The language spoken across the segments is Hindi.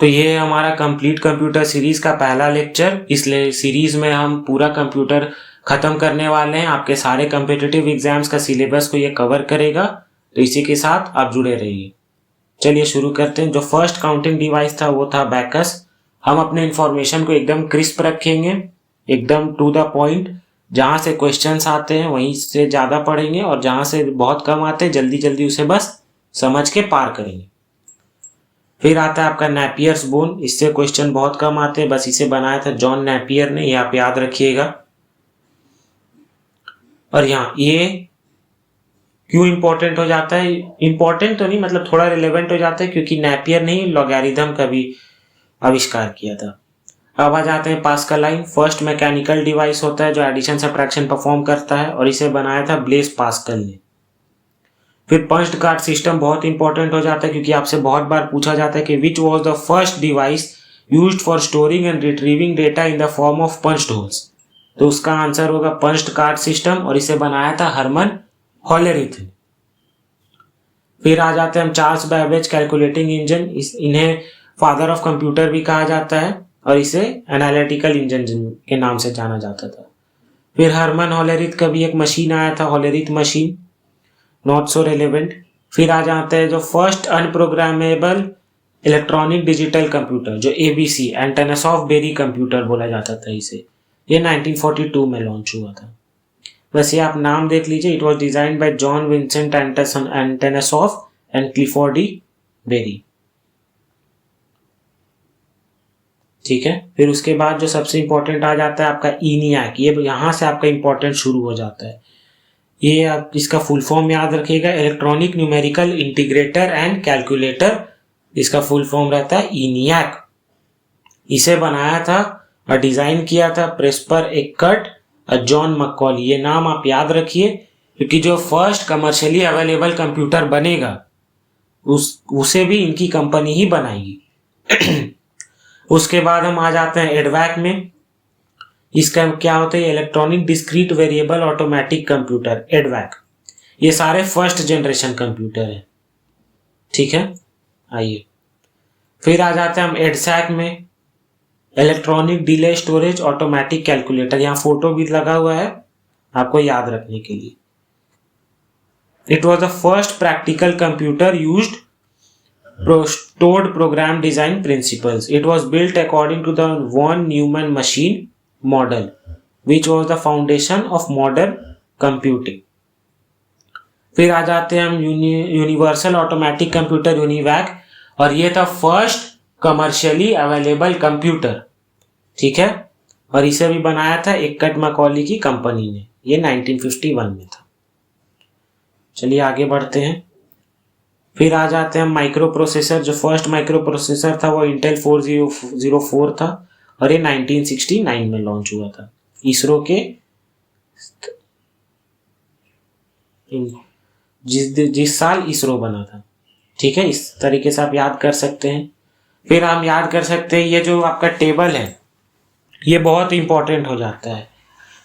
तो ये है हमारा कंप्लीट कंप्यूटर सीरीज का पहला लेक्चर। इस सीरीज में हम पूरा कंप्यूटर खत्म करने वाले हैं। आपके सारे कम्पिटिटिव एग्जाम्स का सिलेबस को ये कवर करेगा, तो इसी के साथ आप जुड़े रहिए। चलिए शुरू करते हैं। जो फर्स्ट काउंटिंग डिवाइस था वो था बैकस। हम अपने इंफॉर्मेशन को एकदम क्रिस्प रखेंगे, एकदम टू द पॉइंट। जहां से क्वेश्चंस आते हैं वहीं से ज्यादा पढ़ेंगे, और जहां से बहुत कम आते हैं जल्दी जल्दी उसे बस समझ के पार करेंगे। फिर आता है आपका नेपियर्स बोन। इससे क्वेश्चन बहुत कम आते हैं, बस इसे बनाया था जॉन नेपियर ने, ये आप याद रखिएगा। और यहाँ ये क्यों इंपॉर्टेंट हो जाता है, इंपॉर्टेंट तो नहीं मतलब थोड़ा रिलेवेंट हो जाता है, क्योंकि नेपियर ने लॉगरिथम का भी आविष्कार किया था। अब आ जाते हैं pascal line. First mechanical device होता है जो एडिशन सब्ट्रैक्शन परफॉर्म करता है, और इसे बनाया था ब्लेस पास्कल ने। फिर पंच्ड कार्ड सिस्टम बहुत इंपॉर्टेंट हो जाता है, क्योंकि आपसे बहुत बार पूछा जाता है कि which was the first device used for storing and retrieving data in the form of punched holes. तो उसका आंसर होगा पंच्ड कार्ड सिस्टम, और इसे बनाया था हरमन हॉलेरिथ। फिर आ जाते हैं हम चार्ल्स बैबेज कैलकुलेटिंग इंजन। इन्हें फादर ऑफ कंप्यूटर भी कहा जाता है, और इसे एनालिटिकल इंजन के नाम से जाना जाता था। फिर हरमन हॉलेरिथ का भी एक मशीन आया था, हॉलेरिथ मशीन, नॉट सो रेलेवेंट। फिर आ जाते हैं जो फर्स्ट अनप्रोग्रामेबल इलेक्ट्रॉनिक डिजिटल कंप्यूटर, जो एबीसी एंटोनेसॉफ बेरी कंप्यूटर बोला जाता था इसे। ये 1942 में लॉन्च हुआ था। बस ये आप नाम देख लीजिए। It was design by John Vincent Atanasoff and Clifford D Berry. ठीक है। फिर उसके बाद जो सबसे इंपॉर्टेंट आ जाता है आपका ENIAC। ये यहां से आपका इंपॉर्टेंट शुरू हो जाता है। ये आप इसका फुल फॉर्म याद रखिएगा, electronic numerical integrator and calculator. इसका फुल फॉर्म रहता है ENIAC। इसे बनाया था और डिजाइन किया था प्रेस्पर एक्कर्ट और जॉन मक्कॉली। ये नाम आप याद रखिए, क्योंकि जो फर्स्ट कमर्शियली अवेलेबल कंप्यूटर बनेगा उसे भी इनकी कंपनी ही बनाएगी। उसके बाद हम आ जाते हैं एडवैक में। इसका क्या होता है, electronic discrete variable automatic computer, एडवैक। ये सारे फर्स्ट जनरेशन कंप्यूटर है। ठीक है, आइए फिर आ जाते हैं हम एडसैक में, electronic delay storage automatic calculator. यहाँ फोटो भी लगा हुआ है आपको याद रखने के लिए। It was the first practical computer used stored program design principles. It was built according to the von Neumann machine model, which was the foundation of modern computing. फिर आ जाते हैं हम यूनिवर्सल ऑटोमेटिक कंप्यूटर यूनिवैक, और ये था फर्स्ट कमर्शियली अवेलेबल कंप्यूटर। ठीक है, और इसे भी बनाया था एक्कर्ट मैकॉली की कंपनी ने। ये 1951 में था। चलिए आगे बढ़ते हैं। फिर आ जाते हैं माइक्रो प्रोसेसर। जो फर्स्ट माइक्रो प्रोसेसर था वो इंटेल 4004 था, और ये 1969 में लॉन्च हुआ था इसरो के जिस साल इसरो बना था। ठीक है, इस तरीके से आप याद कर सकते हैं। फिर हम याद कर सकते हैं ये जो आपका टेबल है ये बहुत इंपॉर्टेंट हो जाता है,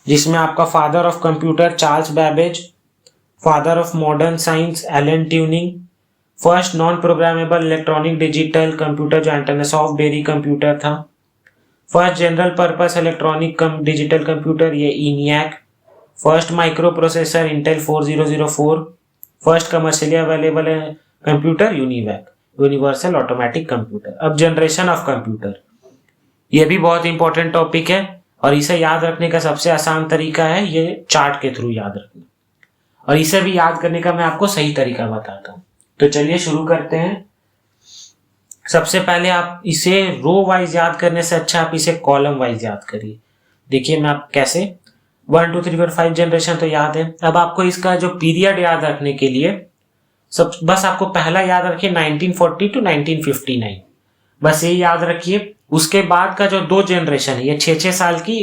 जिसमें आपका father of computer Charles Babbage, father of modern science Alan Turing, first non programmable electronic digital computer जो एंटोनेसॉफ बेरी कंप्यूटर था, first general purpose electronic digital computer ये ENIAC, first micro processor Intel 4004, first commercially available computer UNIVAC universal automatic computer. अब जनरेशन ऑफ कंप्यूटर, ये भी बहुत इंपॉर्टेंट टॉपिक है, और इसे याद रखने का सबसे आसान तरीका है ये चार्ट के थ्रू याद रखना, और इसे भी याद करने का मैं आपको सही तरीका बताता हूँ। तो चलिए शुरू करते हैं। सबसे पहले आप इसे रो वाइज याद करने से अच्छा आप इसे कॉलम वाइज याद करिए। देखिए मैं आप कैसे 1 2 3 4 5 जनरेशन तो याद है। अब आपको इसका जो पीरियड याद रखने के लिए बस आपको पहला याद रखिए 1940 to 1959, बस ये याद रखिए। उसके बाद का जो 2 जनरेशन है ये 6 साल की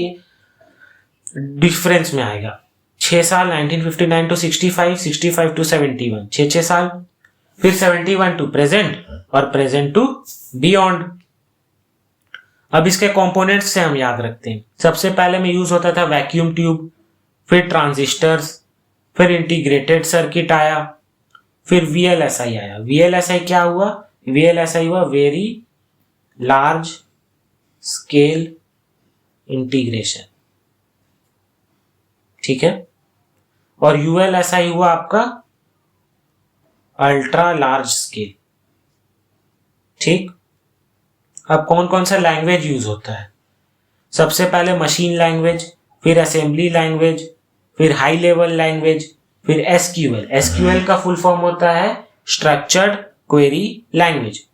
डिफरेंस में आएगा। 6 साल 1959 to 65, 65 to 71, 6 साल। फिर 71 टू प्रेजेंट और प्रेजेंट टू बियॉन्ड। अब इसके कंपोनेंट्स से हम याद रखते हैं। सबसे पहले में यूज होता था वैक्यूम ट्यूब, फिर ट्रांजिस्टर्स, फिर इंटीग्रेटेड सर्किट आया, फिर VLSI आया। VLSI क्या हुआ? VLSI हुआ वेरी लार्ज स्केल इंटीग्रेशन, ठीक है। और ULSI हुआ आपका अल्ट्रा लार्ज स्केल, ठीक। अब कौन कौन सा लैंग्वेज यूज होता है? सबसे पहले मशीन लैंग्वेज, फिर असेंबली लैंग्वेज, फिर हाई लेवल लैंग्वेज, फिर SQL। SQL का फुल फॉर्म होता है स्ट्रक्चर्ड क्वेरी लैंग्वेज।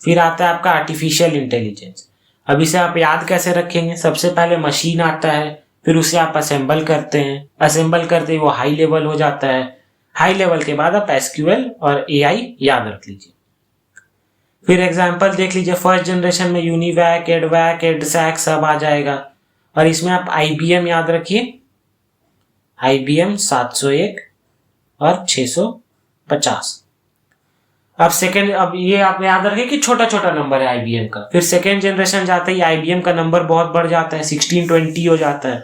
फिर आता है आपका आर्टिफिशियल इंटेलिजेंस। अब इसे आप याद कैसे रखेंगे? सबसे पहले मशीन आता है, फिर उसे आप असेंबल करते हैं, असेंबल करते ही वो हाई लेवल हो जाता है, हाई लेवल के बाद आप SQL और AI याद रख लीजिए। फिर एग्जाम्पल देख लीजिए, फर्स्ट जनरेशन में यूनिवैक, एडवैक, एडसैक सब आ जाएगा। और इसमें आप IBM याद रखिए, IBM 701 और 650। अब सेकेंड, अब ये आप याद रखिए कि छोटा छोटा नंबर है IBM का। फिर सेकेंड जनरेशन जाते ही IBM का नंबर बहुत बढ़ जाता है, 1620 हो जाता है।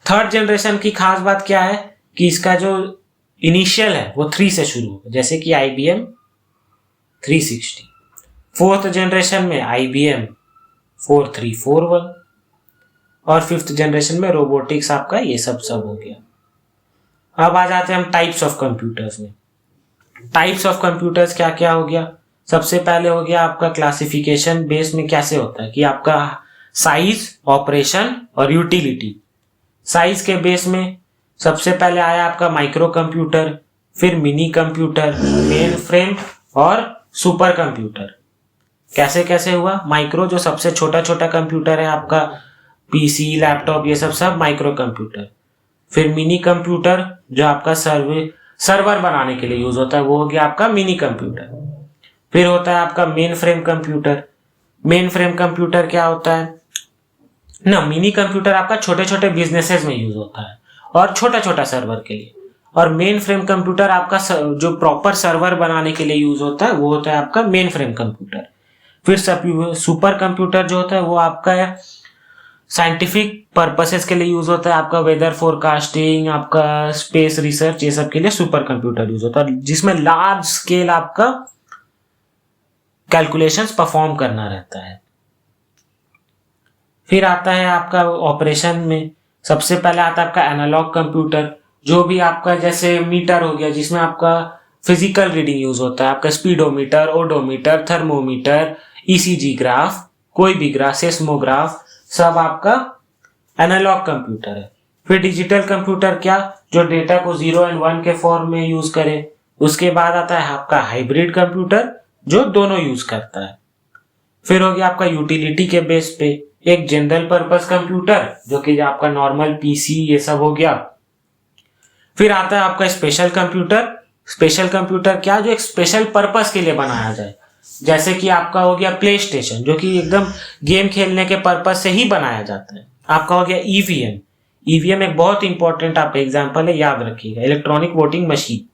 थर्ड जनरेशन की खास बात क्या है कि इसका जो इनिशियल है वो 3 से शुरू होगा, जैसे कि IBM 360। फोर्थ जनरेशन में IBM 4341 और फिफ्थ जनरेशन में रोबोटिक्स आपका ये सब हो गया। अब आ जाते हैं हम टाइप्स ऑफ कंप्यूटर्स में। टाइप्स ऑफ कंप्यूटर्स क्या क्या हो गया? सबसे पहले हो गया आपका क्लासिफिकेशन बेस में कैसे होता है कि आपका साइज, ऑपरेशन और यूटिलिटी। साइज के बेस में सबसे पहले आया आपका माइक्रो कंप्यूटर, फिर मिनी कंप्यूटर, मेन फ्रेम और सुपर कंप्यूटर। कैसे कैसे हुआ? माइक्रो जो सबसे छोटा छोटा कंप्यूटर है आपका, PC, लैपटॉप, ये सब माइक्रो कंप्यूटर। फिर मिनी कंप्यूटर जो आपका सर्वर बनाने के लिए यूज होता है, वो हो गया आपका मिनी कंप्यूटर। फिर होता है आपका main frame computer. Main frame computer क्या होता है ना, मिनी कंप्यूटर आपका छोटे छोटे बिजनेसेस में यूज होता है और छोटा छोटा सर्वर के लिए। और मेन फ्रेम कंप्यूटर आपका जो प्रॉपर सर्वर बनाने के लिए यूज होता है वो होता है आपका मेन फ्रेम कंप्यूटर। फिर सुपर कंप्यूटर जो होता है वो आपका साइंटिफिक पर्पसेस के लिए यूज होता है, आपका वेदर फोरकास्टिंग, आपका स्पेस रिसर्च, ये सब के लिए सुपर कंप्यूटर यूज होता है, जिसमें लार्ज स्केल आपका कैलकुलेशंस परफॉर्म करना रहता है। फिर आता है आपका ऑपरेशन में, सबसे पहले आता है आपका एनालॉग कंप्यूटर, जो भी आपका जैसे मीटर हो गया जिसमें आपका फिजिकल रीडिंग यूज होता है, आपका speedometer, odometer, thermometer, ECG graph, कोई भी ग्राफ, सेस्मोग्राफ, सब आपका एनालॉग कंप्यूटर है। फिर डिजिटल कंप्यूटर क्या, जो डेटा को 0 और 1 के फॉर्म में यूज करे। उसके बाद आता है आपका हाइब्रिड कंप्यूटर जो दोनों यूज करता है। फिर हो गया आपका यूटिलिटी के बेस पे एक जनरल पर्पस कंप्यूटर जो कि आपका नॉर्मल PC ये सब हो गया। फिर आता है आपका स्पेशल कंप्यूटर। स्पेशल कंप्यूटर क्या, जो एक स्पेशल पर्पस के लिए बनाया जाए, जैसे कि आपका हो गया प्ले स्टेशन जो कि एकदम गेम खेलने के पर्पस से ही बनाया जाता है। आपका हो गया EVM। EVM एक बहुत इंपॉर्टेंट आपका एग्जाम्पल है, याद रखिएगा, इलेक्ट्रॉनिक वोटिंग मशीन,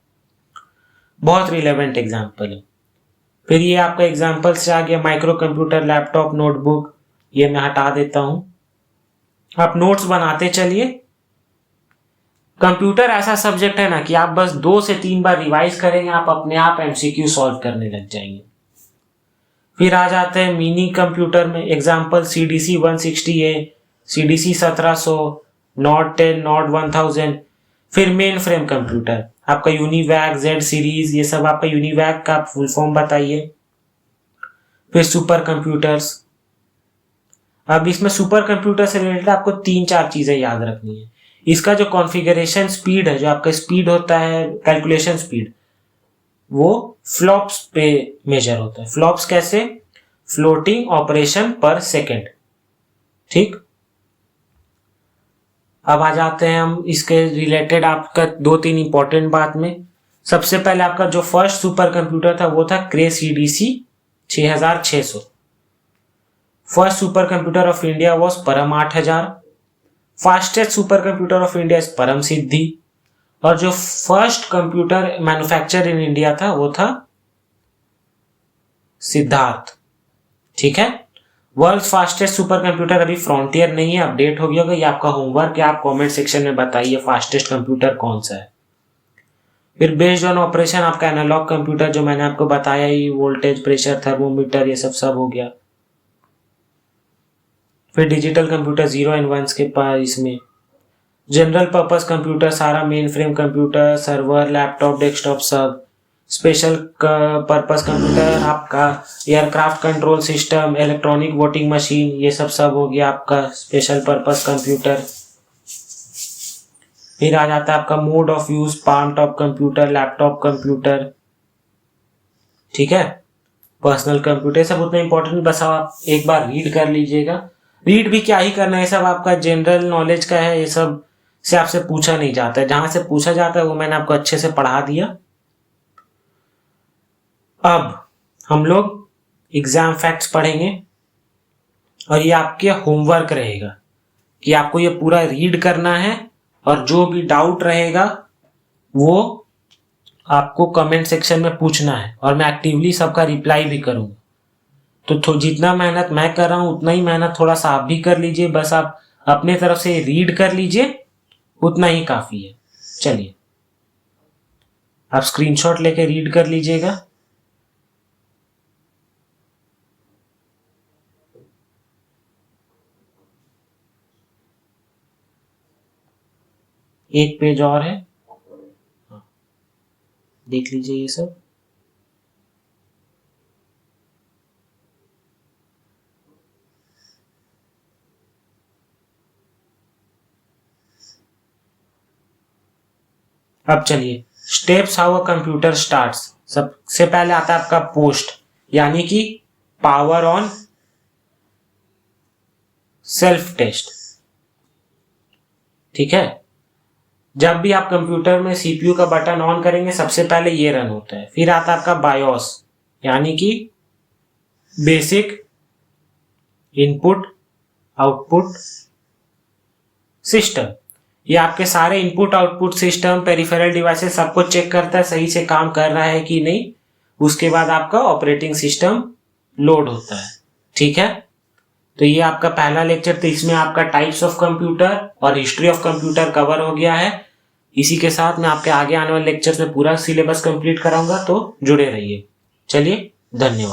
बहुत रिलेवेंट एग्जाम्पल है। फिर ये आपका एग्जाम्पल से आ गया माइक्रो कंप्यूटर, लैपटॉप, नोटबुक, ये मैं हटा देता हूं, आप नोट्स बनाते चलिए। कंप्यूटर ऐसा सब्जेक्ट है ना कि आप बस 2 से 3 बार रिवाइज करेंगे, आप अपने आप MCQ सॉल्व करने लग जाएंगे। फिर आ जाते हैं मिनी कंप्यूटर में, example CDC 160A, CDC 1700, not 10, not 1000। फिर मेन फ्रेम कंप्यूटर आपका यूनिवैक, Z सीरीज, ये सब आपका यूनिवैक का फुल फॉर्म बताइए। फिर सुपर कंप्यूटर्स। अब इसमें सुपर कंप्यूटर से रिलेटेड आपको 3-4 चीजें याद रखनी है। इसका जो कॉन्फ़िगरेशन स्पीड है, जो आपका स्पीड होता है, कैलकुलेशन स्पीड, वो फ्लॉप्स पे मेजर होता है। फ्लॉप्स कैसे? फ्लोटिंग ऑपरेशन पर सेकेंड, ठीक। अब आ जाते हैं हम इसके रिलेटेड आपका 2-3 इंपॉर्टेंट बात में। सबसे पहले आपका जो फर्स्ट सुपर कंप्यूटर था वो था क्रे CDC 6600। First super computer of India was परम 8000। Fastest super computer of India is परम सिद्धि। और जो first computer manufacture in India था वो था सिद्धार्थ, ठीक है। वर्ल्ड फास्टेस्ट सुपर कंप्यूटर अभी फ्रंटियर नहीं है, अपडेट हो गया होगा, ये आपका होमवर्क है, आप कमेंट सेक्शन में बताइए फास्टेस्ट कंप्यूटर कौन सा है। फिर बेस्ड ऑन ऑपरेशन आपका एनालॉग कंप्यूटर जो मैंने आपको बताया ही, वोल्टेज, प्रेशर, थर्मोमीटर, ये सब हो गया। फिर डिजिटल कंप्यूटर 0 एंड 1 के पास इसमें जनरल पर्पस कंप्यूटर सारा main frame computer server laptop desktop सब। स्पेशल पर्पस कंप्यूटर आपका aircraft control system electronic voting machine ये सब हो गया आपका स्पेशल पर्पस कंप्यूटर। फिर आ जाता है आपका mode of use palm top computer laptop computer. ठीक है, पर्सनल कंप्यूटर सब उतना इंपॉर्टेंट, बस आप एक बार रीड कर लीजिएगा। रीड भी क्या ही करना है, सब आपका जनरल नॉलेज का है, ये सब से आपसे पूछा नहीं जाता है, जहां से पूछा जाता है वो मैंने आपको अच्छे से पढ़ा दिया। अब हम लोग एग्जाम फैक्ट्स पढ़ेंगे और ये आपके होमवर्क रहेगा कि आपको ये पूरा रीड करना है और जो भी डाउट रहेगा वो आपको कमेंट सेक्शन में पूछना है और मैं एक्टिवली सबका रिप्लाई भी करूंगा। तो जितना मेहनत मैं कर रहा हूं उतना ही मेहनत थोड़ा सा आप भी कर लीजिए, बस आप अपने तरफ से रीड कर लीजिए, उतना ही काफी है। चलिए आप स्क्रीनशॉट लेके रीड कर लीजिएगा। एक पेज और है, देख लीजिए ये सब। अब चलिए steps how a computer starts. सबसे पहले आता है आपका पोस्ट, यानी कि पावर ऑन सेल्फ टेस्ट। ठीक है, जब भी आप कंप्यूटर में सीपीयू का बटन ऑन करेंगे सबसे पहले ये रन होता है। फिर आता है आपका बायोस, यानी कि बेसिक इनपुट आउटपुट सिस्टम। ये आपके सारे input output system peripheral devices सबको चेक करता है सही से काम कर रहा है कि नहीं। उसके बाद आपका ऑपरेटिंग सिस्टम लोड होता है। ठीक है, तो ये आपका पहला लेक्चर, तो इसमें आपका टाइप्स ऑफ कंप्यूटर और हिस्ट्री ऑफ कंप्यूटर कवर हो गया है। इसी के साथ मैं आपके आगे आने वाले लेक्चर्स में पूरा सिलेबस कंप्लीट कराऊंगा, तो जुड़े रहिए। चलिए, धन्यवाद।